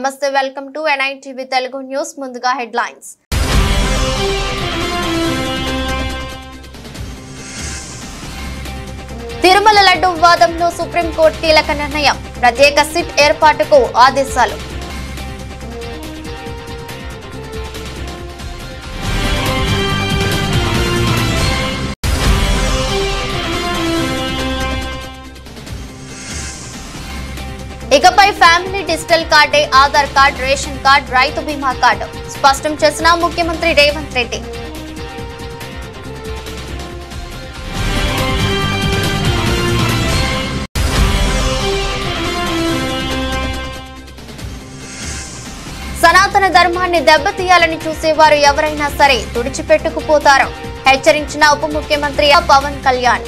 నమస్తే welcome to NITV Telugu news ముందుగా headlines Tirumala laddu వివాదంలో సుప్రీం కోర్టు కీలక నిర్ణయం ప్రత్యేక సిట్ ఏర్పాటుకు ఆదేశాలు ఇకపై ఫ్యామిలీ డిజిటల్ కార్డే ఆధార్ కార్డ్ రేషన్ కార్డ్ రైతు బీమా కార్డు స్పష్టం చేసిన ముఖ్యమంత్రి రేవంత్ రెడ్డి సనాతన ధర్మాన్ని దెబ్బతీయాలని చూసేవారు ఎవరైనా సరే తుడిచిపెట్టుకుపోతారు హెచ్చరించిన ఉప ముఖ్యమంత్రి పవన్ కళ్యాణ్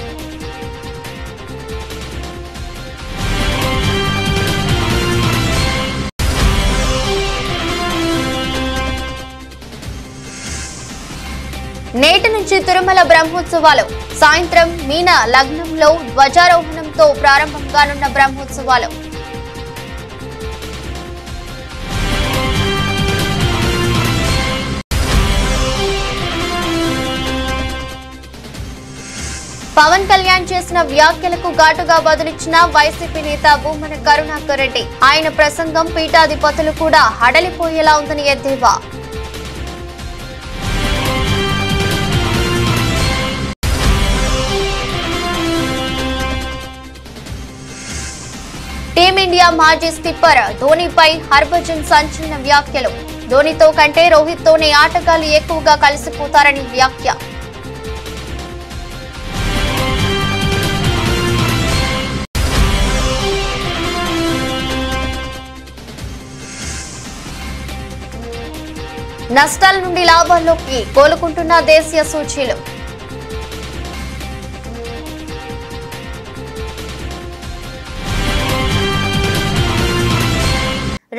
నేటి నుంచి తిరుమల బ్రహ్మోత్సవాలు సాయంత్రం మీన లగ్నంలో ధ్వజారోహణంతో ప్రారంభం కానున్న బ్రహ్మోత్సవాలు పవన్ కళ్యాణ్ చేసిన వ్యాఖ్యలకు ఘాటుగా బదులిచ్చిన వైసీపీ నేత భూమన కరుణాకర్ రెడ్డి ఆయన ప్రసంగం పీఠాధిపతులు కూడా హడలిపోయేలా ఉందని ఎద్దేవా టీమిండియా మాజీ స్కిప్పర్ ధోనీపై హర్భజన్ సంచలన వ్యాఖ్యలు ధోనీతో కంటే రోహిత్ తోనే ఆటగాళ్లు ఎక్కువగా కలిసిపోతారని వ్యాఖ్య నష్టాల నుండి లాభాల్లోకి కోలుకుంటున్న దేశీయ సూచీలు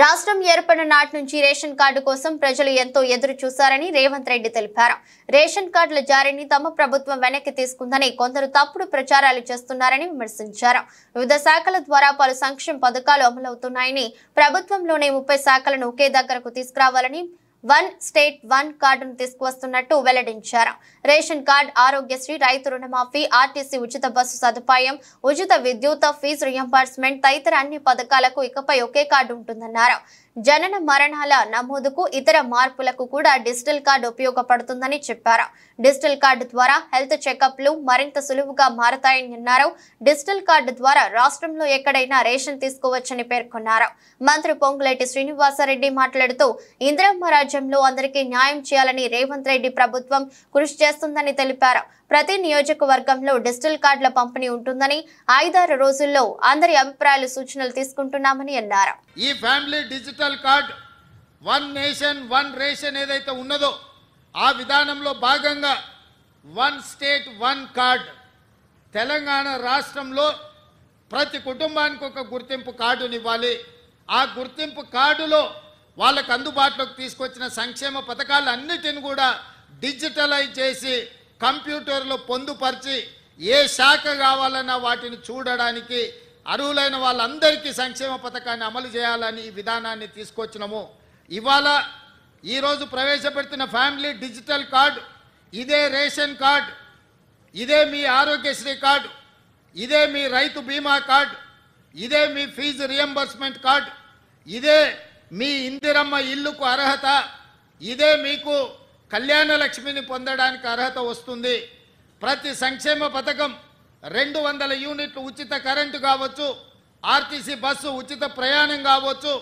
రాష్ట్రం ఏర్పడిన నాటి నుంచి రేషన్ కార్డు కోసం ప్రజలు ఎంతో ఎదురు చూశారని రేవంత్ రెడ్డి తెలిపారు. రేషన్ కార్డుల జారీని తమ ప్రభుత్వం వెనక్కి తీసుకుందని కొందరు తప్పుడు ప్రచారాలు చేస్తున్నారని విమర్శించారు. వివిధ శాఖల ద్వారా పలు సంక్షేమ పథకాలు అమలవుతున్నాయని ప్రభుత్వంలోనే 30 శాఖలను ఒకే దగ్గరకు తీసుకురావాలని వన్ స్టేట్ వన్ కార్డును తీసుకువస్తున్నట్టు వెల్లడించారు. రేషన్ కార్డు, ఆరోగ్యశ్రీ, రైతు రుణమాఫీ, ఆర్టీసీ ఉచిత బస్సు సదుపాయం, ఉచిత విద్యుత్ ఫీజు రియంబర్స్మెంట్ తదితర అన్ని పథకాలకు ఇకపై ఒకే కార్డు ఉంటుందన్నారు. జనన మరణాల నమోదుకు ఇతర మార్పులకు కూడా డిజిటల్ కార్డు ఉపయోగపడుతుందని చెప్పారు. డిజిటల్ కార్డు ద్వారా హెల్త్ చెకప్లు మరింత సులువుగా మారతాయని అన్నారు. డిజిటల్ కార్డు ద్వారా రాష్ట్రంలో ఎక్కడైనా రేషన్ తీసుకోవచ్చని పేర్కొన్నారు. మంత్రి పొంగులేటి శ్రీనివాసరెడ్డి మాట్లాడుతూ ఇందిరమ్మ రాజ్యంలో అందరికీ న్యాయం చేయాలని రేవంత్ రెడ్డి ప్రభుత్వం కృషి చేస్తుందని తెలిపారు. ప్రతి నియోజకవర్గంలో డిజిటల్ కార్డుల పంపిణీ ఉంటుందని 5-6 రోజుల్లో అందరి అభిప్రాయాలు సూచనలు తీసుకుంటున్నామని అన్నారు. ఈ family digital card one nation one ration ఏదైతే ఉన్నదో ఆ విధానంలో భాగంగా one state one card Telangana రాష్ట్రంలో ప్రతి కుటుంబానికి ఒక గుర్తింపు కార్డునివ్వాలి. ఆ గుర్తింపు కార్డులో వాళ్ళకు అందుబాటులోకి తీసుకొచ్చిన సంక్షేమ పథకాలన్నిటిని కూడా డిజిటలైజ్ చేసి కంప్యూటర్లో పొందుపరిచి ఏ శాఖ కావాలన్నా వాటిని చూడడానికి అర్హులైన వాళ్ళందరికీ సంక్షేమ పథకాన్ని అమలు చేయాలని ఈ విధానాన్ని తీసుకొచ్చినాము. ఇవాళ ఈరోజు ప్రవేశపెడుతున్న ఫ్యామిలీ డిజిటల్ కార్డు, ఇదే రేషన్ కార్డు, ఇదే మీ ఆరోగ్యశ్రీ కార్డు, ఇదే మీ రైతు బీమా కార్డు, ఇదే మీ ఫీజు రియంబర్స్మెంట్ కార్డు, ఇదే మీ ఇందిరమ్మ ఇల్లుకు అర్హత, ఇదే మీకు కళ్యాణ లక్ష్మిని పొందడానికి అర్హత వస్తుంది. ప్రతి సంక్షేమ పథకం 200 యూనిట్లు ఉచిత కరెంటు కావచ్చు, ఆర్టీసీ బస్సు ఉచిత ప్రయాణం కావచ్చు,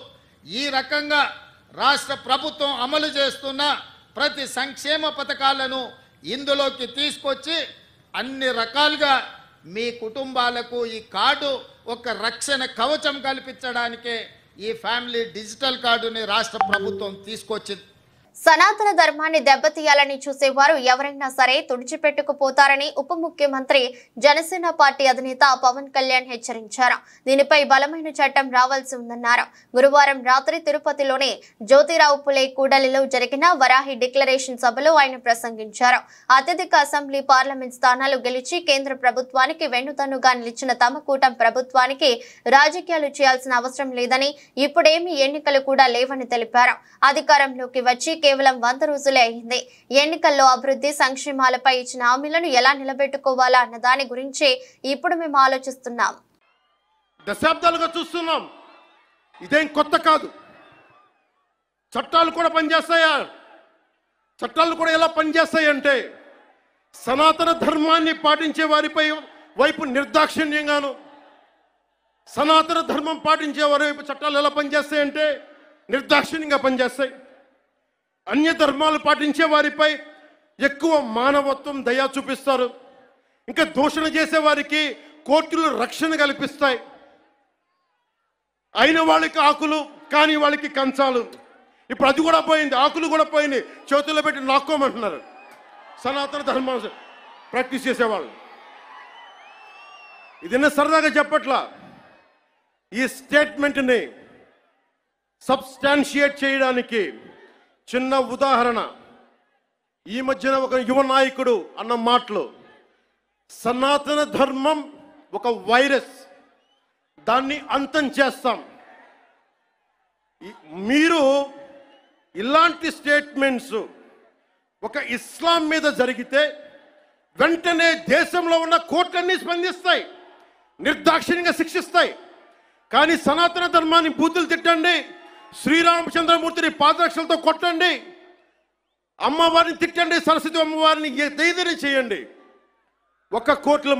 ఈ రకంగా రాష్ట్ర ప్రభుత్వం అమలు చేస్తున్న ప్రతి సంక్షేమ పథకాలను ఇందులోకి తీసుకొచ్చి అన్ని రకాలుగా మీ కుటుంబాలకు ఈ కార్డు ఒక రక్షణ కవచం కల్పించడానికే ఈ ఫ్యామిలీ డిజిటల్ కార్డుని రాష్ట్ర ప్రభుత్వం తీసుకొచ్చింది. సనాతన ధర్మాన్ని దెబ్బతీయాలని చూసేవారు ఎవరైనా సరే తుడిచిపెట్టుకుపోతారని ఉప ముఖ్యమంత్రి జనసేన పార్టీ అధినేత పవన్ కళ్యాణ్ హెచ్చరించారు. దీనిపై బలమైన చట్టం రావాల్సి ఉందన్నారు. గురువారం రాత్రి తిరుపతిలోని జ్యోతిరావు పులే కూడలిలో జరిగిన వరాహి డిక్లరేషన్ సభలో ఆయన ప్రసంగించారు. అత్యధిక అసెంబ్లీ పార్లమెంట్ స్థానాలు గెలిచి కేంద్ర ప్రభుత్వానికి వెన్నుదన్నుగా నిలిచిన తమ కూటమి ప్రభుత్వానికి రాజకీయాలు చేయాల్సిన అవసరం లేదని, ఇప్పుడేమీ ఎన్నికలు కూడా లేవని తెలిపారు. అధికారంలోకి వచ్చి కేవలం 100 రోజులే అయింది. ఎన్నికల్లో అభివృద్ధి సంక్షేమాలపై ఇచ్చిన హామీలను ఎలా నిలబెట్టుకోవాలా అన్న దాని గురించి ఇప్పుడు మేము ఆలోచిస్తున్నాం. దశాబ్దాలుగా చూస్తున్నాం. ఇదేం కొత్త కాదు. చట్టాలు కూడా పనిచేస్తాయా? చట్టాలు కూడా ఎలా పనిచేస్తాయంటే సనాతన ధర్మాన్ని పాటించే వారిపై వైపు నిర్దాక్షిణ్యంగాను, సనాతన ధర్మం పాటించే వారి వైపు చట్టాలు ఎలా పనిచేస్తాయంటే నిర్దాక్షిణ్యంగా పనిచేస్తాయి. అన్య ధర్మాలు పాటించే వారిపై ఎక్కువ మానవత్వం, దయ చూపిస్తారు. ఇంకా దూషణ చేసే వారికి కోర్టులు రక్షణ కల్పిస్తాయి. అయిన వాళ్ళకి ఆకులు, కాని వాళ్ళకి కంచాలు. ఇప్పుడు అది కూడా పోయింది, ఆకులు కూడా పోయింది. చేతుల్లో పెట్టి నాక్కోమంటున్నారు సనాతన ధర్మం ప్రాక్టీస్ చేసేవాళ్ళు. ఇదన్నా సరదాగా చెప్పట్లా. ఈ స్టేట్మెంట్ని సబ్స్టాన్షియేట్ చేయడానికి చిన్న ఉదాహరణ. ఈ మధ్యన ఒక యువ నాయకుడు అన్న మాటలు, సనాతన ధర్మం ఒక వైరస్, దాన్ని అంతం చేస్తాం. మీరు ఇలాంటి స్టేట్మెంట్స్ ఒక ఇస్లాం మీద జరిగితే వెంటనే దేశంలో ఉన్న కోర్టులన్నీ స్పందిస్తాయి, నిర్దాక్షిణ్యంగా శిక్షిస్తాయి. కానీ సనాతన ధర్మాన్ని బూతులు తిట్టండి, శ్రీరామచంద్రమూర్తిని పాదరక్షలతో కొట్టండి, అమ్మవారిని తిట్టండి, సరస్వతి అమ్మవారిని ఏదైనా చేయండి, ఒక్క కోర్టులు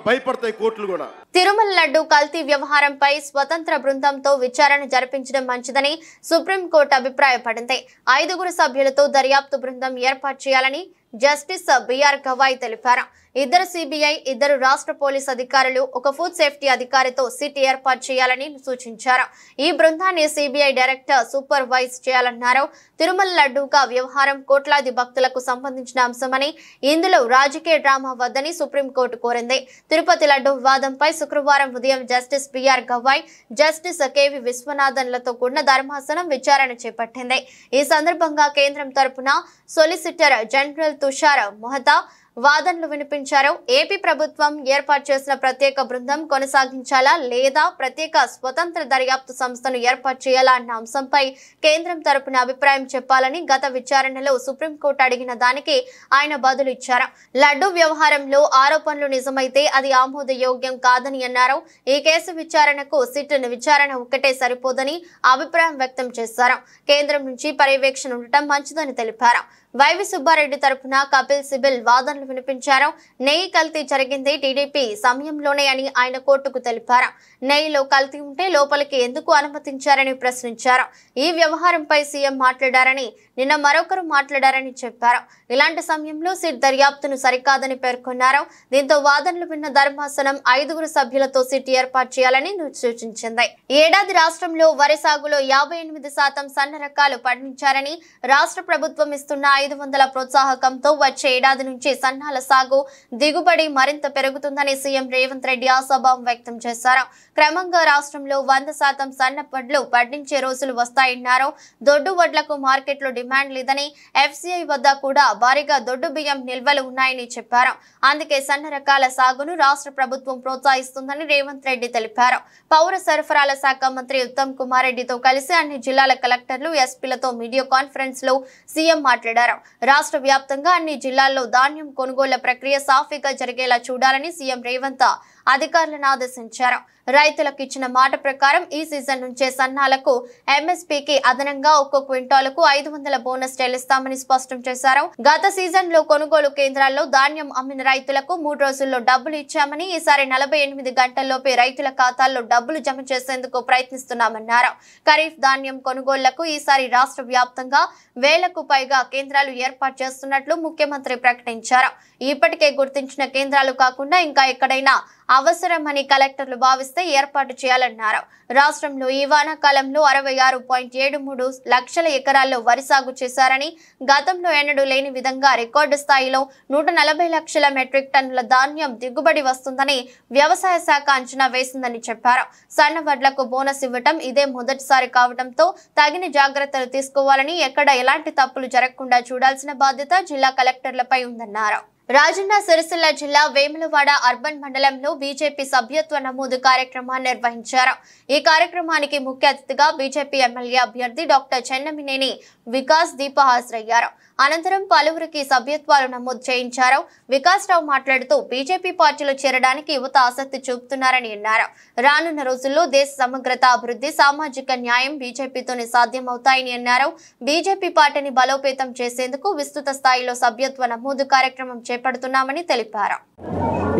భయపడతాయి కోర్టులు కూడా. తిరుమల లడ్డు కల్తీ వ్యవహారంపై స్వతంత్ర బృందంతో విచారణ జరిపించడం మంచిదని సుప్రీంకోర్టు అభిప్రాయపడింది. 5 సభ్యులతో దర్యాప్తు బృందం ఏర్పాటు చేయాలని జస్టిస్ బిఆర్ గవాయ్ తెలిపారు. 2 సిబిఐ, 2 రాష్ట్ర పోలీస్ అధికారులు, 1 ఫుడ్ సేఫ్టీ అధికారితో సిట్ ఏర్పాటు చేయాలని సూచించారు. ఈ బృందాన్ని సిబిఐ డైరెక్టర్ సూపర్వైజ్ చేయాలన్నారు. తిరుమల లడ్డూగా వ్యవహారం కోట్లాది భక్తులకు సంబంధించిన అంశమని, ఇందులో రాజకీయ డ్రామా వద్దని సుప్రీంకోర్టు కోరింది. తిరుపతి లడ్డు వివాదంపై శుక్రవారం ఉదయం justice BR Gavai, justice KV విశ్వనాథన్లతో కూడిన ధర్మాసనం విచారణ చేపట్టింది. ఈ సందర్భంగా కేంద్రం తరపున సొలిసిటర్ జనరల్ తుషార్ మొహతా వాదనలు వినిపించారు. ఏపీ ప్రభుత్వం ఏర్పాటు చేసిన ప్రత్యేక బృందం కొనసాగించాలా లేదా ప్రత్యేక స్వతంత్ర దర్యాప్తు సంస్థను ఏర్పాటు చేయాలా అన్న అంశంపై కేంద్రం తరపున అభిప్రాయం చెప్పాలని గత విచారణలో సుప్రీంకోర్టు అడిగిన దానికి ఆయన బదులు ఇచ్చారు. లడ్డు వ్యవహారంలో ఆరోపణలు నిజమైతే అది ఆమోదయోగ్యం కాదని అన్నారు. ఈ కేసు విచారణకు సిట్ విచారణ ఒక్కటే సరిపోదని అభిప్రాయం వ్యక్తం చేశారు. కేంద్రం నుంచి పర్యవేక్షణ ఉండటం మంచిదని తెలిపారు. వైవి సుబ్బారెడ్డి తరపున కపిల్ సిబిల్ వాదనలు వినిపించారు. నెయ్యి కల్తీ జరిగింది టీడీపీ సమయంలోనే అని ఆయన కోర్టుకు తెలిపారు. నెయ్యిలో కల్తీ ఉంటే లోపలికి ఎందుకు అనుమతించారని ప్రశ్నించారు. ఈ వ్యవహారంపై సీఎం మాట్లాడారని, నిన్న మరొకరు మాట్లాడారని చెప్పారు. ఇలాంటి సమయంలో సిట్ దర్యాప్తును సరికాదని పేర్కొన్నారు. దీంతో వాదనలు విన్న ధర్మాసనం 5 సభ్యులతో సిట్ ఏర్పాటు చేయాలని సూచించింది. ఏడాది రాష్ట్రంలో వరి సాగులో 58% సన్న రకాలు పండించారని, రాష్ట్ర ప్రభుత్వం ఇస్తున్న 500 ప్రోత్సాహకంతో వచ్చే ఏడాది నుంచి సన్నాల సాగు దిగుబడి మరింత పెరుగుతుందని సీఎం రేవంత్ రెడ్డి ఆశాభావం వ్యక్తం చేశారు. క్రమంగా రాష్ట్రంలో 100% సన్న వడ్లు పండించే రోజులు వస్తాయన్నారు. దొడ్డు వడ్లకు మార్కెట్లో డిమాండ్ లేదని, ఎఫ్సిఐ వద్ద కూడా భారీగా దొడ్డు బియ్యం నిల్వలు ఉన్నాయని చెప్పారు. అందుకే సన్న రకాల సాగును రాష్ట్ర ప్రభుత్వం ప్రోత్సహిస్తుందని రేవంత్ రెడ్డి తెలిపారు. పౌర సరఫరాల శాఖ మంత్రి ఉత్తమ్ కుమార్ రెడ్డితో కలిసి అన్ని జిల్లాల కలెక్టర్లు, ఎస్పీలతో వీడియో కాన్ఫరెన్స్ లో సీఎం మాట్లాడారు. రాష్ట్ర వ్యాప్తంగా అన్ని జిల్లాల్లో ధాన్యం కొనుగోళ్ల ప్రక్రియ సాఫీగా జరిగేలా చూడాలని సీఎం రేవంత్ అధికారులను ఆదేశించారు. రైతులకు ఇచ్చిన మాట ప్రకారం ఈ సీజన్ నుంచే సన్నాలకు ఎంఎస్పీకి అదనంగా ఒక్కో క్వింటాలకు 500 బోనస్ చెల్లిస్తామని స్పష్టం చేశారు. గత సీజన్ లో కొనుగోలు కేంద్రాల్లో ధాన్యం అమ్మిన రైతులకు 3 రోజుల్లో డబ్బులు ఇచ్చామని, ఈసారి 48 గంటల్లోపే రైతుల ఖాతాల్లో డబ్బులు జమ చేసేందుకు ప్రయత్నిస్తున్నామన్నారు. ఖరీఫ్ ధాన్యం కొనుగోళ్లకు ఈసారి రాష్ట్ర వ్యాప్తంగా 1000కు పైగా కేంద్రాలు ఏర్పాటు చేస్తున్నట్లు ముఖ్యమంత్రి ప్రకటించారు. ఇప్పటికే గుర్తించిన కేంద్రాలు కాకుండా ఇంకా ఎక్కడైనా అవసరమని కలెక్టర్లు భావిస్తే ఏర్పాటు చేయాలన్నారు. రాష్ట్రంలో ఈ వానాకాలంలో 66.73 లక్షల ఎకరాల్లో వరి సాగు చేశారని, గతంలో ఎన్నడూ లేని విధంగా రికార్డు స్థాయిలో 140 లక్షల మెట్రిక్ టన్నుల ధాన్యం దిగుబడి వస్తుందని వ్యవసాయ శాఖ అంచనా వేసిందని చెప్పారు. సన్న వడ్లకు బోనస్ ఇవ్వటం ఇదే మొదటిసారి కావడంతో తగిన జాగ్రత్తలు తీసుకోవాలని, ఎక్కడ ఎలాంటి తప్పులు జరగకుండా చూడాల్సిన బాధ్యత జిల్లా కలెక్టర్లపై ఉందన్నారు. రాజన్న సిరిసిల్ల జిల్లా వేములవాడ అర్బన్ మండలంలో బీజేపీ సభ్యత్వ నమోదు కార్యక్రమాన్ని నిర్వహించారు. ఈ కార్యక్రమానికి ముఖ్య అతిథిగా బీజేపీ ఎమ్మెల్యే అభ్యర్థి డాక్టర్ చెన్నమినేని వికాస్ దీప హాజరయ్యారు. అనంతరం పలువురికి సభ్యత్వాలు నమోదు చేయించారు. వికాస్ రావు మాట్లాడుతూ బీజేపీ పార్టీలో చేరడానికి యువత ఆసక్తి చూపుతున్నారని అన్నారు. రానున్న రోజుల్లో దేశ సమగ్రత, అభివృద్ధి, సామాజిక న్యాయం బీజేపీతోనే సాధ్యమవుతాయని అన్నారు. బీజేపీ పార్టీని బలోపేతం చేసేందుకు విస్తృత స్థాయిలో సభ్యత్వ నమోదు కార్యక్రమం చేపడుతున్నామని తెలిపారు.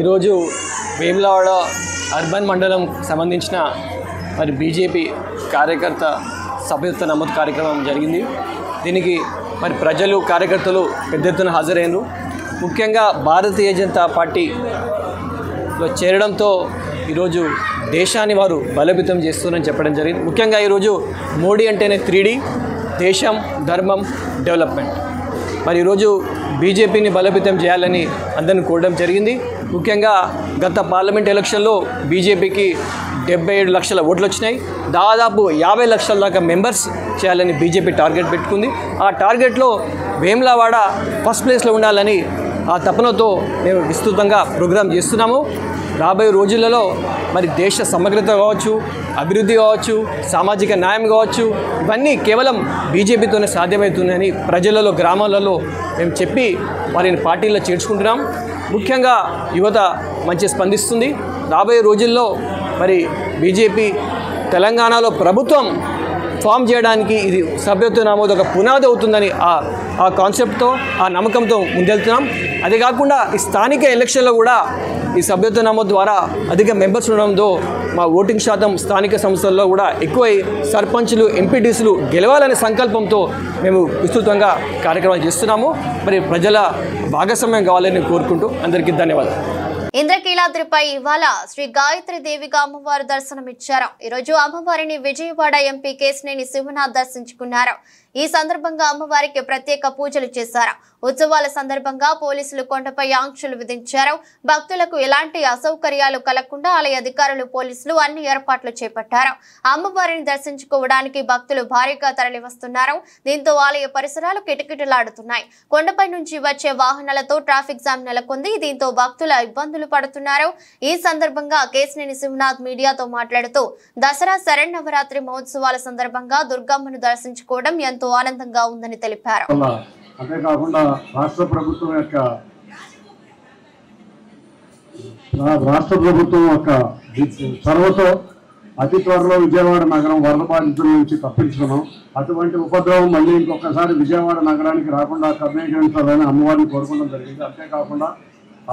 ఈరోజు వేములవాడ అర్బన్ మండలం సంబంధించిన బీజేపీ కార్యకర్త సభ్యత్వ నమోదు కార్యక్రమం జరిగింది. దీనికి ప్రజలు, కార్యకర్తలు పెద్ద ఎత్తున హాజరైనరు. ముఖ్యంగా భారతీయ జనతా పార్టీలో చేరడంతో ఈరోజు దేశాన్ని వారు బలోపేతం చేస్తున్నారని చెప్పడం జరిగింది. ముఖ్యంగా ఈరోజు మోడీ అంటేనే 3D, దేశం, ధర్మం, డెవలప్మెంట్. ఈరోజు బీజేపీని బలోపేతం చేయాలని అందరిని కోరడం జరిగింది. ముఖ్యంగా గత పార్లమెంట్ ఎలక్షన్లో బీజేపీకి 77 లక్షల ఓట్లు వచ్చినాయి. దాదాపు 50 లక్షల దాకా మెంబర్స్ చేయాలని బీజేపీ టార్గెట్ పెట్టుకుంది. ఆ టార్గెట్లో వేములవాడ ఫస్ట్ ప్లేస్లో ఉండాలని ఆ తపనతో మేము విస్తృతంగా ప్రోగ్రాం చేస్తున్నాము. రాబోయే రోజులలో దేశ సమగ్రత కావచ్చు, అభివృద్ధి కావచ్చు, సామాజిక న్యాయం కావచ్చు, ఇవన్నీ కేవలం బీజేపీతోనే సాధ్యమవుతుందని ప్రజలలో, గ్రామాలలో మేము చెప్పి వారిని పార్టీలో చేర్చుకుంటున్నాం. ముఖ్యంగా యువత మంచి స్పందిస్తుంది. రాబోయే రోజుల్లో బీజేపీ తెలంగాణలో ప్రభుత్వం ఫామ్ చేయడానికి ఇది సభ్యత్వ నమోదు ఒక పునాది అవుతుందని ఆ కాన్సెప్ట్తో, ఆ నమ్మకంతో ముందెళ్తున్నాం. అదే కాకుండా ఈ స్థానిక ఎలక్షన్లో కూడా ఈ సభ్యత్వ నమోదు ద్వారా అధిక మెంబర్స్ ఉండడంతో మా ఓటింగ్ శాతం స్థానిక సంస్థల్లో కూడా ఎక్కువై సర్పంచులు, ఎంపీటీసీలు గెలవాలనే సంకల్పంతో మేము విస్తృతంగా కార్యక్రమాలు చేస్తున్నాము. ప్రజల భాగస్వామ్యం కావాలని కోరుకుంటూ అందరికీ ధన్యవాదాలు. ఇంద్రకీలాద్రిపై ఇవాళ శ్రీ గాయత్రి దేవిగా అమ్మవారు దర్శనమిచ్చారు. ఈరోజు అమ్మవారిని విజయవాడ ఎంపీ కేశినేని శివనాథ్ దర్శించుకున్నారు. ఈ సందర్భంగా అమ్మవారికి ప్రత్యేక పూజలు చేశారు. ఉత్సవాల సందర్భంగా పోలీసులు కొండపై ఆంక్షలు విధించారు. భక్తులకు ఎలాంటి అసౌకర్యాలు కలగకుండా ఆలయ అధికారులు, పోలీసులు అన్ని ఏర్పాట్లు చేపట్టారు. అమ్మవారిని దర్శించుకోవడానికి భక్తులు భారీగా తరలివస్తున్నారు. దీంతో ఆలయ పరిసరాలు కిటకిటలాడుతున్నాయి. కొండపై నుంచి వచ్చే వాహనాలతో ట్రాఫిక్ జామ్ నెలకొంది. దీంతో భక్తుల ఇబ్బందులు పడుతున్నారు. ఈ సందర్భంగా కేశినేని శివనాథ్ మీడియాతో మాట్లాడుతూ దసరా శరన్నవరాత్రి మహోత్సవాల సందర్భంగా దుర్గమ్మను దర్శించుకోవడం ఎంతో ఆనందంగా ఉందని తెలిపారు. అంతేకాకుండా రాష్ట్ర ప్రభుత్వం యొక్క చొరవతో అతి త్వరలో విజయవాడ నగరం వరద బాధితుల నుంచి తప్పించుకున్నాం. అటువంటి ఉపద్రవం మళ్ళీ ఇంకొకసారి విజయవాడ నగరానికి రాకుండా కర్ణీకరించాలని అమ్మవారిని కోరుకోవడం జరిగింది. అంతేకాకుండా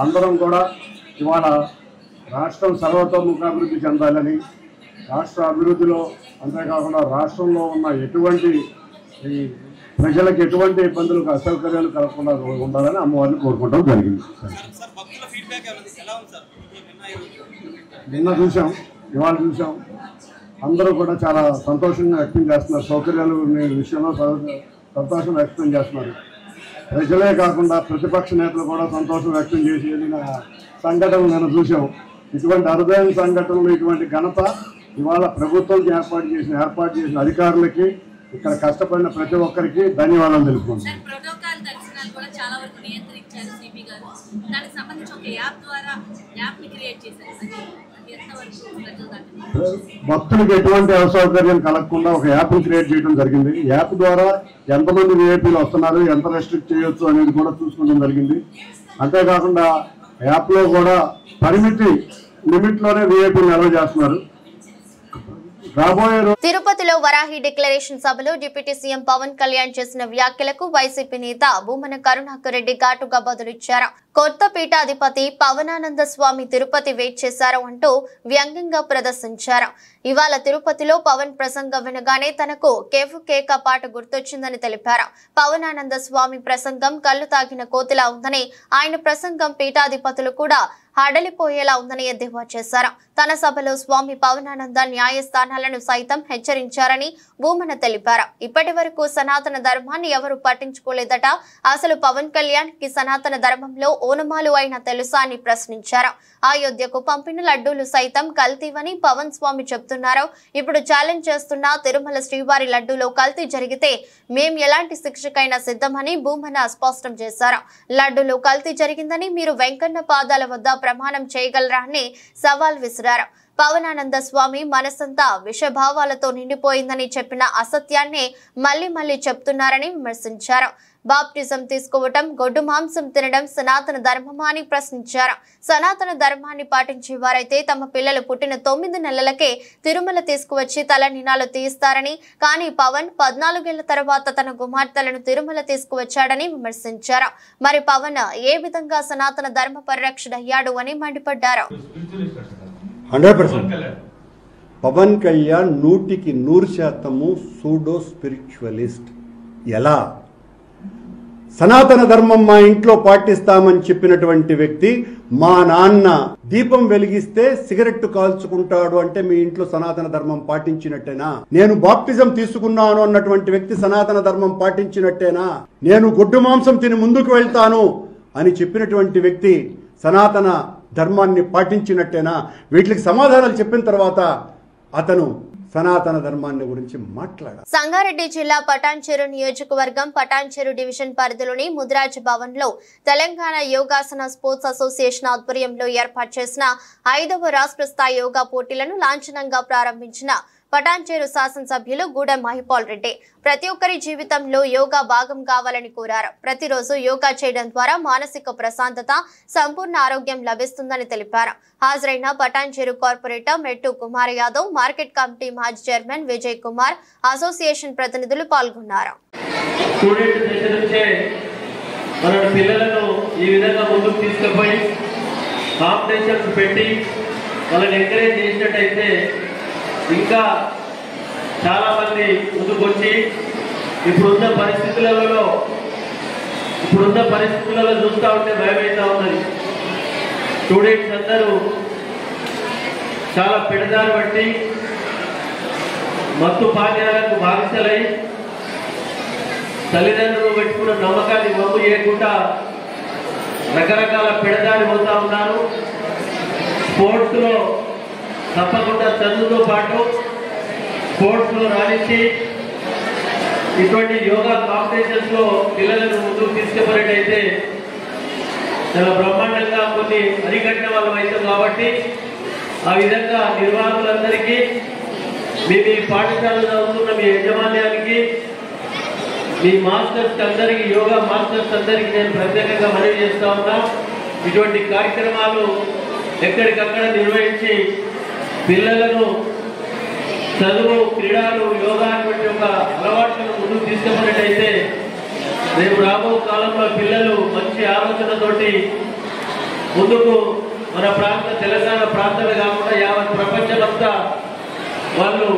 అందరం కూడా ఇవాళ రాష్ట్రం సర్వతోముఖాభివృద్ధి చెందాలని, రాష్ట్ర అభివృద్ధిలో అంతేకాకుండా రాష్ట్రంలో ఉన్న ఎటువంటి ప్రజలకు ఎటువంటి ఇబ్బందులు, అసౌకర్యాలు కలగకుండా ఉండాలని అమ్మవారిని కోరుకోవడం జరిగింది. నిన్న చూసాం, ఇవాళ చూసాం, అందరూ కూడా చాలా సంతోషంగా వ్యక్తం చేస్తున్నారు. సౌకర్యాలు విషయంలో సంతోషం వ్యక్తం చేస్తున్నారు. ప్రజలే కాకుండా ప్రతిపక్ష నేతలు కూడా సంతోషం వ్యక్తం చేసి వెళ్ళిన సంఘటనలు నేను చూసాం. ఇటువంటి అరుదైన సంఘటనలు, ఇటువంటి ఘనత ఇవాళ ప్రభుత్వం ఏర్పాటు చేసిన అధికారులకి, ఇక్కడ కష్టపడిన ప్రతి ఒక్కరికి ధన్యవాదాలు తెలుపుకుంటున్నాను. భక్తులకు ఎటువంటి అసౌకర్యం కలగకుండా ఒక యాప్ని క్రియేట్ చేయడం జరిగింది. యాప్ ద్వారా ఎంతమంది విఐపీలు వస్తున్నారు, ఎంత రెస్ట్రిక్ట్ చేయొచ్చు అనేది కూడా చూసుకోవడం జరిగింది. అంతేకాకుండా యాప్లో కూడా పరిమితి లిమిట్లోనే విఐపీలు అలౌ చేస్తున్నారు. తిరుపతిలో వరాహి డిక్లరేషన్ సభలో డిప్యూటీ సీఎం పవన్ కళ్యాణ్ చేసిన వ్యాఖ్యలకు వైసీపీ నేత భూమన కరుణాకర్ రెడ్డి ఘాటుగా బదులిచ్చారు. కొత్త పీఠాధిపతి పవనానంద స్వామి తిరుపతి వెయిట్ చేశారు అంటూ వ్యంగ్యంగా ప్రదర్శించారు. ఇవాళ తిరుపతిలో పవన్ ప్రసంగం వినగానే తనకు కేఫ్ కేక పాట గుర్తొచ్చిందని తెలిపారు. పవనానంద స్వామి ప్రసంగం కళ్ళు తాగిన కోతిలా ఉందని, ఆయన ప్రసంగం పీఠాధిపతులు కూడా హడలిపోయేలా ఉందని ఎద్దేవా చేశారు. తన సభలో స్వామి పవనానంద న్యాయస్థానాలను సైతం హెచ్చరించారని భూమన తెలిపారు. ఇప్పటి వరకు సనాతన ధర్మాన్ని ఎవరు పట్టించుకోలేదట. అసలు పవన్ కళ్యాణ్ కి సనాతన ధర్మంలో ఓనమాలు అయినా తెలుసా అని ప్రశ్నించారు. అయోధ్యకు పంపిన లడ్డూలు సైతం కల్తీవని పవన్ స్వామి చెప్తున్నారు. ఇప్పుడు ఛాలెంజ్ చేస్తున్న తిరుమల శ్రీవారి లడ్డూలో కల్తీ జరిగితే మేం ఎలాంటి శిక్షకైనా సిద్ధమని భూమన స్పష్టం చేశారు. లడ్డూలో కల్తీ జరిగిందని మీరు వెంకన్న పాదాల వద్ద ప్రమాణం చేయగలరా అని సవాల్ విసిరారు. పవనానంద స్వామి మనసంతా విషభావాలతో నిండిపోయిందని చెప్పిన అసత్యాన్ని మళ్లీ చెప్తున్నారని విమర్శించారు. బాప్టిజం తీసుకోవటం, గొడ్డు మాంసం తినడం సనాతన ధర్మమా అని ప్రశ్నించారు. సనాతన ధర్మాన్ని పాటించే వారైతే తమ పిల్లలు పుట్టిన 9 నెలలకే తిరుమల తీసుకువచ్చి తలనినాలు తీస్తారని, కానీ పవన్ 14 ఏళ్ల తర్వాత తన కుమార్తెలను తిరుమల తీసుకువచ్చాడని విమర్శించారు. మరి పవన్ ఏ విధంగా సనాతన ధర్మ పరిరక్షణ అయ్యాడు అని మండిపడ్డారు. 100% పవన్ కళ్యాణ్ 100% సూడో స్పిరిచువలిస్ట్. ఎలా? సనాతన ధర్మం మా ఇంట్లో పాటిస్తామని చెప్పినటువంటి వ్యక్తి మా నాన్న దీపం వెలిగిస్తే సిగరెట్ కాల్చుకుంటాడు అంటే మీ ఇంట్లో సనాతన ధర్మం పాటించినట్టేనా? నేను బాప్టిజం తీసుకున్నాను అన్నటువంటి వ్యక్తి సనాతన ధర్మం పాటించినట్టేనా? నేను గొడ్డు మాంసం తిని ముందుకు వెళ్తాను అని చెప్పినటువంటి వ్యక్తి సనాతన ధర్మాన్ని పాటించినట్టేనా? వీటికి సమాధానాలు చెప్పిన తర్వాత అతను సనాతన ధర్మాన్ని గురించి మాట్లాడారు. సంగారెడ్డి జిల్లా పటాన్చెరు నియోజకవర్గం పటాన్చెరు డివిజన్ పరిధిలోని ముద్రాజ్ భవన్ లో తెలంగాణ యోగాసన స్పోర్ట్స్ అసోసియేషన్ ఆధ్వర్యంలో ఏర్పాటు చేసిన 5వ రాష్ట్ర స్థాయి యోగా పోటీలను లాంఛనంగా ప్రారంభించిన పటాన్చెరు శాసనసభ్యులు గూడెం మహిపాల్ రెడ్డి ప్రతి ఒక్కరి జీవితంలో యోగా భాగం కావాలని కోరారు. ప్రతిరోజు యోగా చేయడం ద్వారా మానసిక ప్రశాంతత, సంపూర్ణ ఆరోగ్యం లభిస్తుందని తెలిపారు. హాజరైన పటాన్చెరు కార్పొరేటర్ మెట్టు కుమార్ యాదవ్, మార్కెట్ కమిటీ మాజీ చైర్మన్ విజయ్ కుమార్, అసోసియేషన్ ప్రతినిధులు పాల్గొన్నారు. ఇంకా చాలా మంది ముందుకొచ్చి ఇప్పుడున్న పరిస్థితులలో చూస్తూ ఉంటే భయమైతా ఉన్నది. స్టూడెంట్స్ అందరూ చాలా పెడదారి బట్టి మత్తు పానీయాలకు బాధితులై తల్లిదండ్రులు పెట్టుకున్న నమ్మకాన్ని వమ్ము చేయకుండా రకరకాల పెడదారి పోతా ఉన్నారు. స్పోర్ట్స్లో తప్పకుండా చదువుతో పాటు స్పోర్ట్స్లో రాణించి ఇటువంటి యోగా కాంపిటీషన్స్లో పిల్లలను ముందుకు తీసుకుపోయినట్టయితే చాలా బ్రహ్మాండంగా కొన్ని అరికట్టిన వాళ్ళం అవుతాం. కాబట్టి ఆ విధంగా నిర్వాహకులందరికీ, మీ పాఠశాలలో చదువుతున్న మీ యాజమాన్యానికి, మీ మాస్టర్స్ అందరికీ, యోగా మాస్టర్స్ అందరికీ నేను ప్రత్యేకంగా మనవి చేస్తా ఉన్నా. ఇటువంటి కార్యక్రమాలు ఎక్కడికక్కడ నిర్వహించి పిల్లలను చదువు, క్రీడలు, యోగా వంటి ఒక అలవాట్లను ముందుకు తీసుకుపోయినట్టయితే రేపు రాబో కాలంలో పిల్లలు మంచి ఆలోచనతోటి ముందుకు మన తెలంగాణ ప్రాంతమే కాకుండా యావత్ ప్రపంచమంతా వాళ్ళు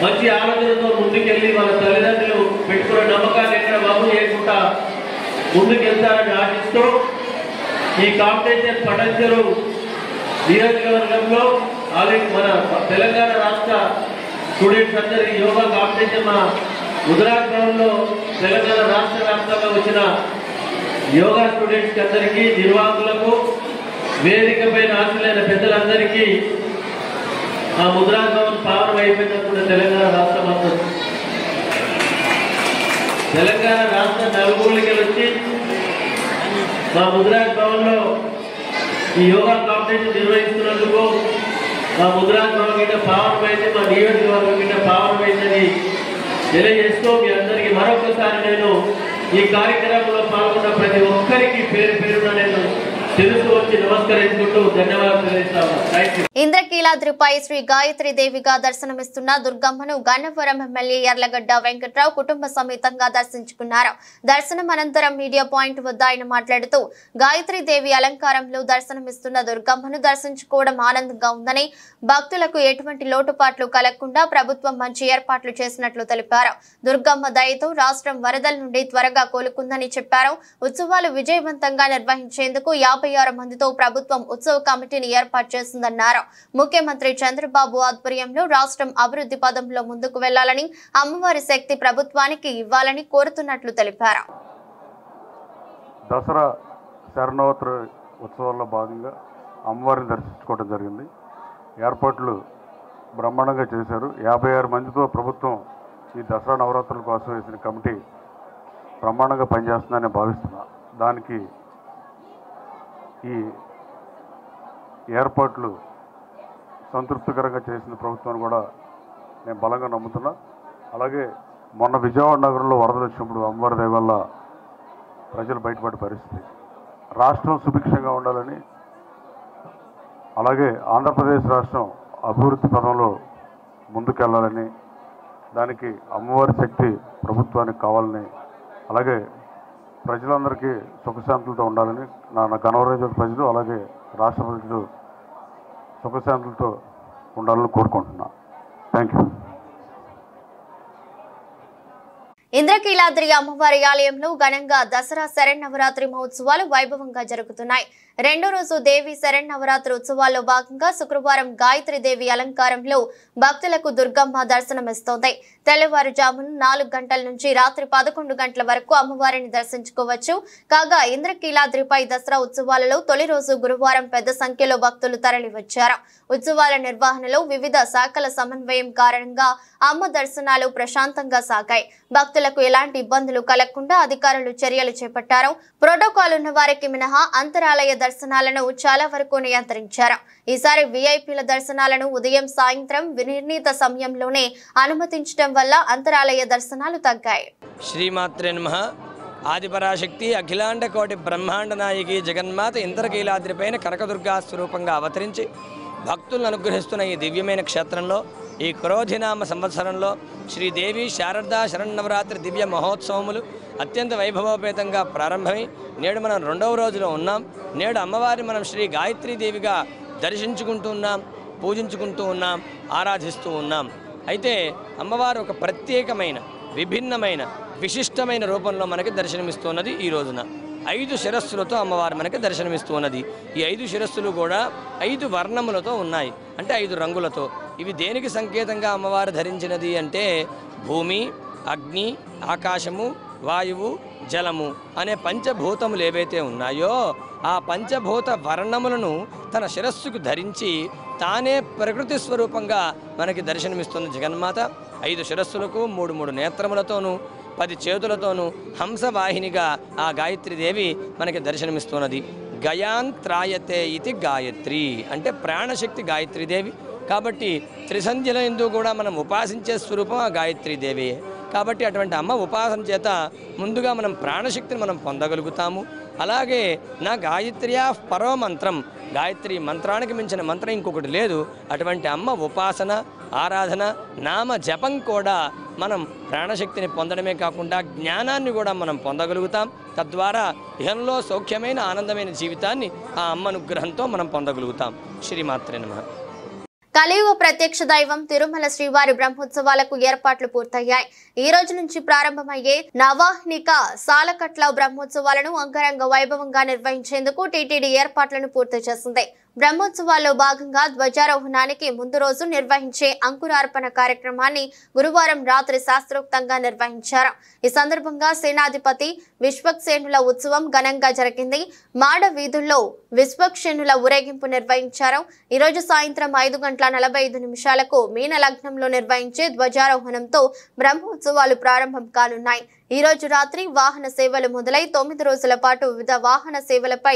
మంచి ఆలోచనతో ముందుకెళ్ళి వాళ్ళ తల్లిదండ్రులు పెట్టుకున్న నమ్మకాన్ని ఎక్కడ బాబు చేయకుండా ముందుకెళ్తారని ఆశిస్తూ ఈ కాంపిటీషన్ పటాన్చెరు నియోజకవర్గంలో ఆల్రెడీ మన తెలంగాణ రాష్ట్ర స్టూడెంట్స్ అందరికీ యోగా కాంపిటీషన్ మన ముద్రాజ్ భవన్లో తెలంగాణ రాష్ట్ర వ్యాప్తంగా వచ్చిన యోగా స్టూడెంట్స్ అందరికీ, నిర్వాహకులకు, వేదిక పైన ఆశలైన పెద్దలందరికీ ఆ ముద్రాజ్ భవన్ పావనం అయిపోయినప్పుడు తెలంగాణ రాష్ట్రం అంతా తెలంగాణ రాష్ట్ర నలుగురికి వచ్చి మా ముద్రాజ్ భవన్లో ఈ యోగా కాంపిటీషన్ నిర్వహిస్తున్నందుకు మా ముద్రాజ్ భవన్ గిట్ట పావనమైంది, మా నియోజకవర్గం గిట్ట పావనమైందని తెలియజేస్తూ మీ అందరికీ మరొకసారి నేను ఈ కార్యక్రమంలో పాల్గొన్న ప్రతి ఒక్కరికి పేరు పేరున నేను తెలుసు వచ్చి నమస్కరించుకుంటూ ధన్యవాదాలు తెలియజేస్తాను. ఇంద్రకీలాద్రిపై శ్రీ గాయత్రి దేవిగా దర్శనమిస్తున్న దుర్గమ్మను గన్నవరం ఎమ్మెల్యే యార్లగడ్డ వెంకట్రావు కుటుంబ సమేతంగా దర్శించుకున్నారు. దర్శనం అనంతరం మీడియా పాయింట్ వద్ద ఆయన మాట్లాడుతూ గాయత్రి దేవి అలంకారంలో దర్శనమిస్తున్న దుర్గమ్మను దర్శించుకోవడం ఆనందంగా ఉందని, భక్తులకు ఎటువంటి లోటుపాట్లు కలగకుండా ప్రభుత్వం మంచి ఏర్పాట్లు చేసినట్లు తెలిపారు. దుర్గమ్మ దయతో రాష్ట్రం వరదల నుండి త్వరగా కోలుకుందని చెప్పారు. ఉత్సవాలు విజయవంతంగా నిర్వహించేందుకు 50 56 మందితో ప్రభుత్వం ఉత్సవ కమిటీని ఏర్పాటు చేసిందన్నారు. ముఖ్యమంత్రి చంద్రబాబు ఆధ్వర్యంలో రాష్ట్రం అభివృద్ధి పదంలో ముందుకు వెళ్లాలని, అమ్మవారి శక్తి ప్రభుత్వానికి ఇవ్వాలని కోరుతున్నట్లు తెలిపారు. దసరా శరణవరాత్రి ఉత్సవాల్లో భాగంగా అమ్మవారిని దర్శించుకోవడం జరిగింది. ఏర్పాట్లు బ్రహ్మాండంగా చేశారు. 56 మందితో ప్రభుత్వం ఈ దసరా నవరాత్రుల కోసం వేసిన కమిటీ బ్రహ్మాండంగా పనిచేస్తుందని భావిస్తున్నా. దానికి ఈ ఏర్పాట్లు సంతృప్తికరంగా చేసిన ప్రభుత్వాన్ని కూడా నేను బలంగా నమ్ముతున్నా. అలాగే మొన్న విజయవాడ నగరంలో వరదలు వచ్చినప్పుడు అమ్మవారి దయ వల్ల ప్రజలు బయటపడే పరిస్థితి, రాష్ట్రం సుభిక్షంగా ఉండాలని, అలాగే ఆంధ్రప్రదేశ్ రాష్ట్రం అభివృద్ధి పదంలో ముందుకెళ్లాలని, దానికి అమ్మవారి శక్తి ప్రభుత్వానికి కావాలని, అలాగే ప్రజలందరికీ సుఖశాంతులతో ఉండాలని, నా గణవరాజు ప్రజలు అలాగే రాష్ట్ర ప్రజలు సుఖశాంతులతో ఉండాలని కోరుకుంటున్నా. Thank you. ఇంద్రకీలాద్రి అమ్మవారి ఆలయంలో ఘనంగా దసరా శరన్నవరాత్రి మహోత్సవాలు వైభవంగా జరుగుతున్నాయి. రెండో రోజు దేవి శరన్నవరాత్రి ఉత్సవాల్లో భాగంగా శుక్రవారం గాయత్రి దేవి అలంకారంలో భక్తులకు దుర్గమ్మ దర్శనమిస్తోంది. తెల్లవారుజామున 4 గంటల నుంచి రాత్రి 11 గంటల వరకు అమ్మవారిని దర్శించుకోవచ్చు. కాగా ఇంద్రకీలాద్రిపై దసరా ఉత్సవాలలో తొలి రోజు గురువారం పెద్ద సంఖ్యలో భక్తులు తరలివచ్చారు. ఉత్సవాల నిర్వహణలో వివిధ శాఖల సమన్వయం కారణంగా అమ్మ దర్శనాలు ప్రశాంతంగా సాగాయి. భక్తులకు ఎలాంటి ఇబ్బందులు కలగకుండా అధికారులు చర్యలు చేపట్టారు. ప్రోటోకాల్ ఉన్న వారికి మినహా అంతరాలయ దర్శనాలను చాలా వరకు నియంత్రించారు. ఈసారి వీఐపీల దర్శనాలను ఉదయం సాయంత్రం నిర్ణీత సమయంలోనే అనుమతించడం వల్ల అంతరాలయ దర్శనాలు తగ్గాయి. శ్రీమాత్రే నమః. ఆదిపరాశక్తి అఖిలాండ కోటి బ్రహ్మాండ నాయకి జగన్మాత ఇంద్రకీలాద్రిపైన కనకదుర్గా స్వరూపంగా అవతరించి భక్తులను అనుగ్రహిస్తున్న ఈ దివ్యమైన క్షేత్రంలో ఈ క్రోధినామ సంవత్సరంలో శ్రీదేవి శారదా శరన్నవరాత్రి దివ్య మహోత్సవములు అత్యంత వైభవోపేతంగా ప్రారంభమై నేడు మనం 2వ రోజులో ఉన్నాం. నేడు అమ్మవారిని మనం శ్రీ గాయత్రీదేవిగా దర్శించుకుంటూ ఉన్నాం, పూజించుకుంటూ ఉన్నాం, ఆరాధిస్తూ ఉన్నాం. అయితే అమ్మవారు ఒక ప్రత్యేకమైన విభిన్నమైన విశిష్టమైన రూపంలో మనకి దర్శనమిస్తున్నది. ఈ రోజున 5 శిరస్సులతో అమ్మవారు మనకి దర్శనమిస్తున్నది. ఈ 5 శిరస్సులు కూడా 5 వర్ణములతో ఉన్నాయి, అంటే 5 రంగులతో. ఇవి దేనికి సంకేతంగా అమ్మవారు ధరించినది అంటే భూమి, అగ్ని, ఆకాశము, వాయువు, జలము అనే పంచభూతములు ఏవైతే ఉన్నాయో ఆ పంచభూత వర్ణములను తన శిరస్సుకు ధరించి తానే ప్రకృతి స్వరూపంగా మనకి దర్శనమిస్తున్న జగన్మాత 5 శిరస్సులకు 3 నేత్రములతోనూ 10 చేతులతోనూ హంసవాహినిగా ఆ గాయత్రీదేవి మనకి దర్శనమిస్తున్నది. గయాంత్రాయతే ఇది గాయత్రి అంటే ప్రాణశక్తి గాయత్రీదేవి. కాబట్టి త్రిసంధ్యల యందు కూడా మనం ఉపాసించే స్వరూపం ఆ గాయత్రీదేవి. కాబట్టి అటువంటి అమ్మ ఉపాసన చేత ముందుగా మనం ప్రాణశక్తిని మనం పొందగలుగుతాము. అలాగే నా గాయత్ర్యా పరో మంత్రం, గాయత్రి మంత్రానికి మించిన మంత్రం ఇంకొకటి లేదు. అటువంటి అమ్మ ఉపాసన, ఆరాధన, నామ జపం కూడా మనం ప్రాణశక్తిని పొందడమే కాకుండా జ్ఞానాన్ని కూడా మనం పొందగలుగుతాం. తద్వారా ఇహంలో సౌఖ్యమైన ఆనందమైన జీవితాన్ని ఆ అమ్మ అనుగ్రహంతో మనం పొందగలుగుతాం. శ్రీమాత్రే నమః. కలియుగ ప్రత్యక్ష దైవం తిరుమల శ్రీవారి బ్రహ్మోత్సవాలకు ఏర్పాట్లు పూర్తయ్యాయి. ఈ రోజు నుంచి ప్రారంభమయ్యే నవాహ్నిక సాలకట్ల బ్రహ్మోత్సవాలను అంగరంగ వైభవంగా నిర్వహించేందుకు టీటీడీ ఏర్పాట్లను పూర్తి చేసింది. బ్రహ్మోత్సవాల్లో భాగంగా ధ్వజారోహణానికి ముందు రోజు నిర్వహించే అంకురార్పణ కార్యక్రమాన్ని గురువారం రాత్రి శాస్త్రోక్తంగా నిర్వహించారు. ఈ సందర్భంగా సేనాధిపతి విశ్వక్సేనుల ఉత్సవం ఘనంగా జరిగింది. మాడ వీధుల్లో విశ్వక్సేనుల ఊరేగింపు నిర్వహించారు. ఈ రోజు సాయంత్రం 5:45 మీన లగ్నంలో నిర్వహించే ధ్వజారోహణంతో బ్రహ్మోత్సవాలు ప్రారంభం కానున్నాయి. ఈ రోజు రాత్రి వాహన సేవలు మొదలై 9 రోజుల పాటు వివిధ వాహన సేవలపై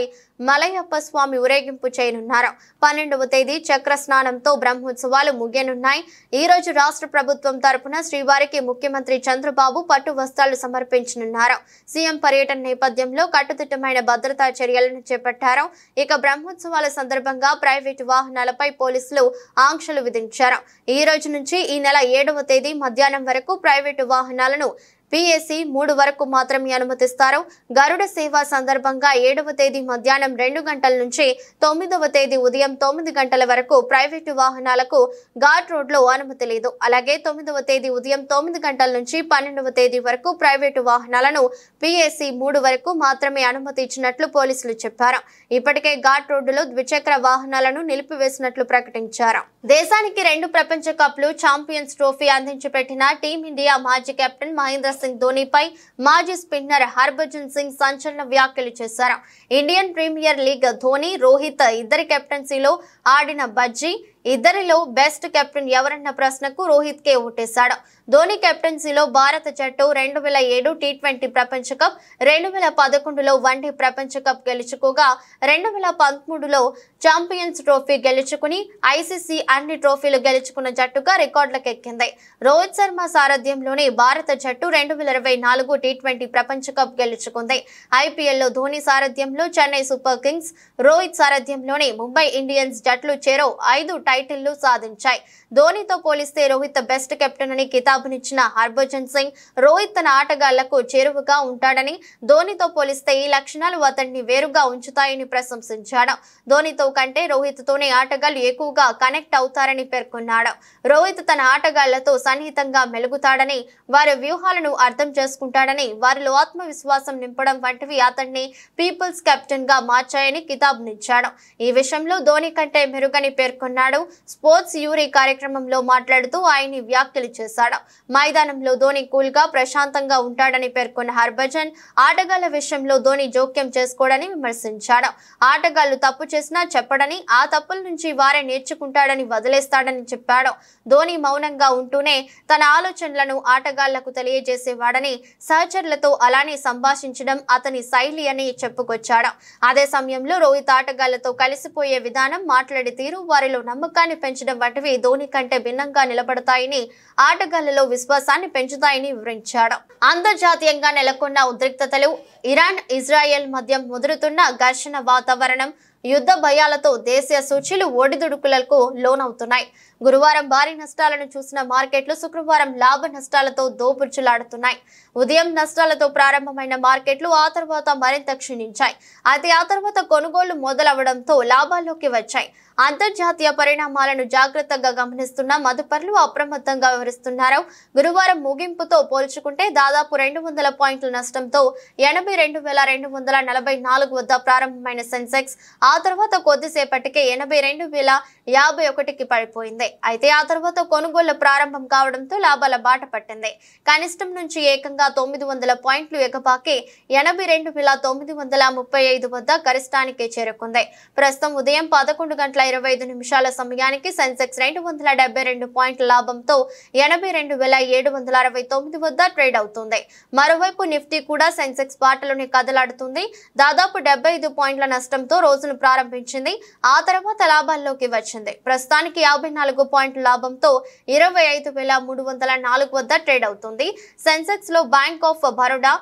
మలయప్ప స్వామి ఊరేగింపు చేయనున్నారు. 12వ తేదీ చక్ర స్నానంతో బ్రహ్మోత్సవాలు ముగియనున్నాయి. ఈ రోజు రాష్ట్ర ప్రభుత్వం తరపున శ్రీవారికి ముఖ్యమంత్రి చంద్రబాబు పట్టు వస్త్రాలు సమర్పించనున్నారు. సీఎం పర్యటన నేపథ్యంలో కట్టుదిట్టమైన భద్రతా చర్యలను చేపట్టారు. ఇక బ్రహ్మోత్సవాల సందర్భంగా ప్రైవేటు వాహనాలపై పోలీసులు ఆంక్షలు విధించారు. ఈ రోజు నుంచి ఈ నెల 7వ తేదీ మధ్యాహ్నం వరకు ప్రైవేటు వాహనాలను PSC 3 వరకు మాత్రమే అనుమతిస్తారు. గరుడ సేవ సందర్భంగా 7వ తేదీ మధ్యాహ్నం 2 గంటల నుంచి 9వ తేదీ ఉదయం 9 గంటల వరకు ప్రైవేటు వాహనాలకు ఘాట్ రోడ్లో అనుమతి లేదు. అలాగే 9వ తేదీ ఉదయం 9 గంటల నుంచి 12వ తేదీ వరకు ప్రైవేటు వాహనాలను PSC 3 వరకు మాత్రమే అనుమతి ఇచ్చినట్లు పోలీసులు చెప్పారు. ఇప్పటికే ఘాట్ రోడ్డులో ద్విచక్ర వాహనాలను నిలిపివేసినట్లు ప్రకటించారు. దేశానికి 2 ప్రపంచ కప్లు ఛాంపియన్స్ ట్రోఫీ అందించిపెట్టిన టీమిండియా మాజీ కెప్టెన్ మహేంద్ర సింగ్ ధోనీపై మాజీ స్పిన్నర్ హర్భజన్ సింగ్ సంచలన వ్యాఖ్యలు చేశారు. Indian Premier League Dhoni, Rohit ఇద్దరి కెప్టెన్సీలో ఆడిన బజ్జీ ఇద్దరిలో బెస్ట్ కెప్టెన్ ఎవరన్న ప్రశ్నకు రోహిత్ కే ఓటేశాడు. ధోని కెప్టెన్సీలో భారత జట్టు 2007 టీ20 ప్రపంచ కప్, 2011లో వన్డే ప్రపంచ కప్ గెలుచుకోగా 2013లో ఛాంపియన్స్ ట్రోఫీ గెలుచుకుని ICC అన్ని ట్రోఫీలు గెలుచుకున్న జట్టుగా రికార్డులకెక్కింది. రోహిత్ శర్మ సారథ్యంలోని భారత జట్టు 2024 టీ20 ప్రపంచ కప్ గెలుచుకుంది. IPLలో ధోని సారథ్యంలో చెన్నై సూపర్ కింగ్స్, రోహిత్ సారథ్యంలోని ముంబై ఇండియన్స్ జట్లు చెరో 5 టైటిల్లు సాధించాయి. ధోనితో పోలిస్తే రోహిత్ బెస్ట్ కెప్టెన్ అని కితాబునిచ్చిన హర్భజన్ సింగ్ రోహిత్ తన ఆటగాళ్లకు చేరువగా ఉంటాడని, ధోనితో పోలిస్తే ఈ లక్షణాలు అతన్ని వేరుగా ఉంచుతాయని ప్రశంసించాడు. ధోనితో కంటే రోహిత్ తోనే ఆటగాళ్లు ఎక్కువగా కనెక్ట్ అవుతారని పేర్కొన్నాడు. రోహిత్ తన ఆటగాళ్లతో సన్నిహితంగా మెలుగుతాడని, వారి వ్యూహాలను అర్థం చేసుకుంటాడని, వారిలో ఆత్మవిశ్వాసం నింపడం వంటివి అతన్ని పీపుల్స్ కెప్టెన్ గా మార్చాయని కితాబునిచ్చాడు. ఈ విషయంలో ధోని కంటే మెరుగని పేర్కొన్నాడు. స్పోర్ట్స్ యూరీ కార్యక్రమంలో మాట్లాడుతూ ఆయన వ్యాఖ్యలు చేశాడు. మైదానంలో ధోని కూల్ గా ప్రశాంతంగా ఉంటాడని పేర్కొన్న హర్భజన్ ఆటగాళ్ల విషయంలో ధోని జోక్యం చేసుకోవడని విమర్శించాడు. ఆటగాళ్లు తప్పు చేసినా చెప్పడని, ఆ తప్పుల నుంచి వారే నేర్చుకుంటాడని వదిలేస్తాడని చెప్పాడు. ధోని మౌనంగా ఉంటూనే తన ఆలోచనలను ఆటగాళ్లకు తెలియజేసేవాడని, సహచరులతో అలానే సంభాషించడం అతని శైలి అని చెప్పుకొచ్చాడు. అదే సమయంలో రోహిత్ ఆటగాళ్లతో కలిసిపోయే విధానం, మాట్లాడే తీరు వారిలో నమ్మకాన్ని పెంచడం వంటివి ధోని కంటే భిన్నంగా నిలబడతాయని, ఆటగాళ్లలో విశ్వాసాన్ని పెంచుతాయని వివరించాడు. అంతర్జాతీయంగా నెలకొన్న ఉద్రిక్తతలు, ఇరాన్ ఇజ్రాయెల్ మధ్య ముదురుతున్న ఘర్షణ వాతావరణం, యుద్ధ భయాలతో దేశీయ సూచీలు ఒడిదుడుకులకు లోనవుతున్నాయి. గురువారం భారీ నష్టాలను చూసిన మార్కెట్లు శుక్రవారం లాభ నష్టాలతో దోబుర్చులాడుతున్నాయి. ఉదయం నష్టాలతో ప్రారంభమైన మార్కెట్లు ఆ తర్వాత మరింత క్షీణించాయి. అయితే ఆ తర్వాత కొనుగోళ్లు మొదలవడంతో లాభాల్లోకి వచ్చాయి. అంతర్జాతీయ పరిణామాలను జాగ్రత్తగా గమనిస్తున్న మదుపర్లు అప్రమత్తంగా వ్యవహరిస్తున్నారు. గురువారం ముగింపుతో పోల్చుకుంటే దాదాపు 200 పాయింట్ల నష్టంతో 82,244 వద్ద ప్రారంభమైన సెన్సెక్స్ ఆ తర్వాత కొద్దిసేపటికే 82,051కి పడిపోయింది. అయితే ఆ తర్వాత కొనుగోళ్ల ప్రారంభం కావడంతో లాభాల బాట పట్టింది. కనిష్టం నుంచి ఏకంగా 900 పాయింట్లు ఎగబాకి 82,935 వద్ద గరిష్టానికి చేరుకుంది. ప్రస్తుతం ఉదయం 11:25 సమయానికి సెన్సెక్స్ 272 పాయింట్ల లాభంతో 82,769 వద్ద ట్రేడ్ అవుతుంది. మరోవైపు నిఫ్టీ కూడా సెన్సెక్స్ బాటలోనే కదలాడుతుంది. దాదాపు 75 పాయింట్ల నష్టంతో రోజును ప్రారంభించింది. ఆ తర్వాత లాభాల్లోకి వచ్చింది. ప్రస్తుతానికి 54 పాయింట్ల లాభంతో 25,304 వద్ద ట్రేడ్ అవుతుంది. సెన్సెక్స్ లో Bank of Baroda,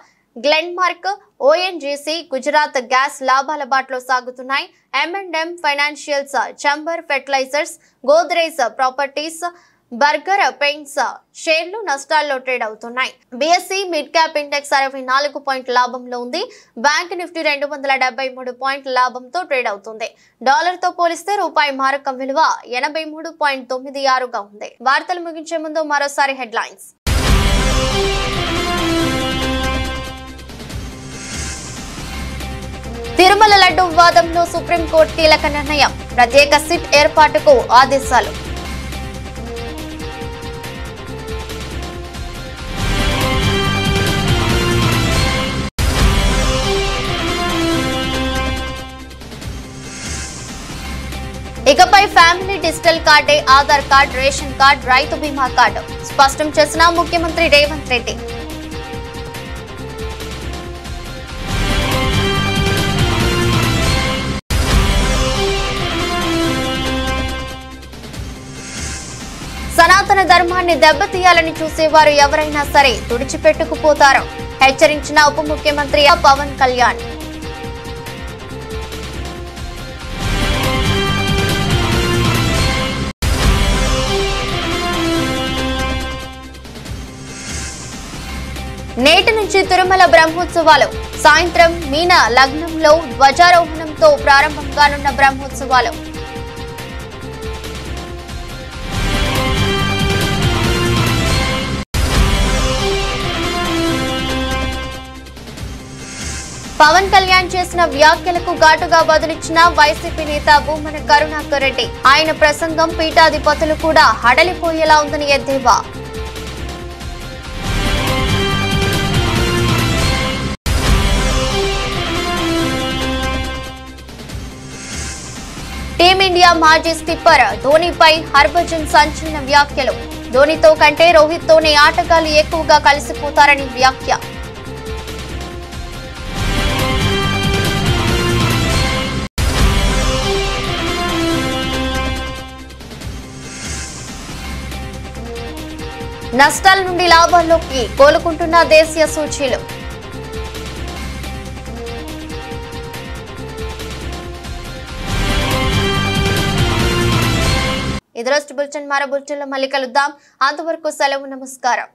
Glenmark, ONGC, Gujarat gas లాభాల బాటలో సాగుతున్నాయి. M&M financials, Chambal fertilisers, Godrej properties, Berger paints షేర్లు నష్టాల్లో ట్రేడ్ అవుతున్నాయి. BSE మిడ్ క్యాప్ ఇండెక్స్ 64 పాయింట్ల లాభంలో ఉంది. బ్యాంక్ నిఫ్టీ 273 పాయింట్ల లాభంతో ట్రేడ్ అవుతుంది. డాలర్ తో పోలిస్తే రూపాయి మారకం విలువ 83.96గా ఉంది. వార్తలు ముగించే ముందు మరోసారి హెడ్లైన్స్. తిరుమల లడ్డు వివాదంలో సుప్రీంకోర్టు కీలక నిర్ణయం, ప్రత్యేక సిట్ ఏర్పాటుకు ఆదేశాలు. ఇకపై ఫ్యామిలీ డిజిటల్ కార్డే ఆధార్ కార్డ్, రేషన్ కార్డ్, రైతు బీమా కార్డు స్పష్టం చేసిన ముఖ్యమంత్రి రేవంత్ రెడ్డి. సనాతన ధర్మాన్ని దెబ్బతీయాలని చూసేవారు ఎవరైనా సరే తుడిచిపెట్టుకుపోతారు, హెచ్చరించిన ఉప ముఖ్యమంత్రి పవన్ కళ్యాణ్. నేటి నుంచి తిరుమల బ్రహ్మోత్సవాలు సాయంత్రం మీన లగ్నంలో ధ్వజారోహణంతో ప్రారంభం కానున్న బ్రహ్మోత్సవాలు. పవన్ కళ్యాణ్ చేసిన వ్యాఖ్యలకు ఘాటుగా బదులిచ్చిన వైసీపీ నేత భూమన కరుణాకర్ రెడ్డి. ఆయన ప్రసంగం పీఠాధిపతులు కూడా హడలిపోయేలా ఉందని ఎద్దేవా. టీమిండియా మాజీ స్కిప్పర్ ధోనీపై హర్భజన్ సంచలన వ్యాఖ్యలు. ధోనీతో కంటే రోహిత్తోనే ఆటగాళ్లు ఎక్కువగా కలిసిపోతారని వ్యాఖ్య. నష్టాల నుండి లాభాల్లోకి కోలుకుంటున్న దేశీయ సూచీలు. ఇది రోజు బులెటిన్. మరో బులెటిన్లో మళ్ళీ కలుద్దాం. అంతవరకు సెలవు. నమస్కారం.